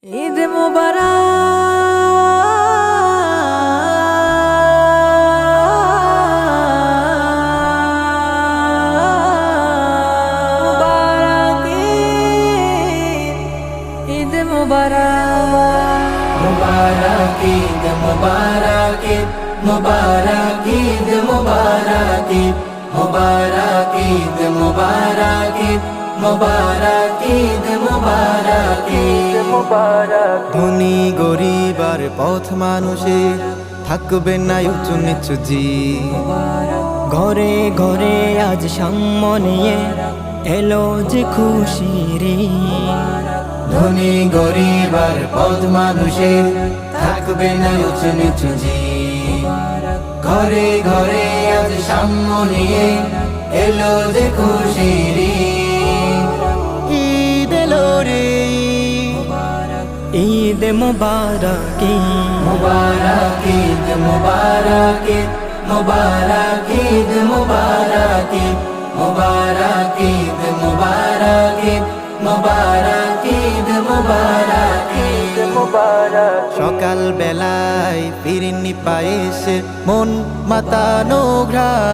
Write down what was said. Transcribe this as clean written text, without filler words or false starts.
ঈদ মুবারক ঈদ মুবারক মুবারক ঈদ মুবারক ঈদ মুবারক ঈদ মুবারক ঈদ মুবারক ঈদ মুবারক ঈদ মুবারক ঈদ মুবারক ঈদ মুবারক। ধনী গরিব আর পথ মানুষে থাকবে না উঁচু নিচু জি, ঘরে ঘরে আজ সাম্য নিয়ে এলো যে খুশির ধনী গরিব আর পথ মানুষে থাকবে না উঁচু নিচু জি, ঘরে ঘরে আজ সাম্য নিয়ে এলো যে খুশির ঈদ এলো রে ঈদ মুবারক মুবারক ঈদ মুবারক ঈদ মুবারক ঈদ মুবারক ঈদ মুবারক ঈদ মুবারক ঈদ মুবারক ঈদ মুবারক ঈদ মুবারক। সকাল বেলায় ফিরিনি পায়ে সে মন মাতানো ঘ্রাণ।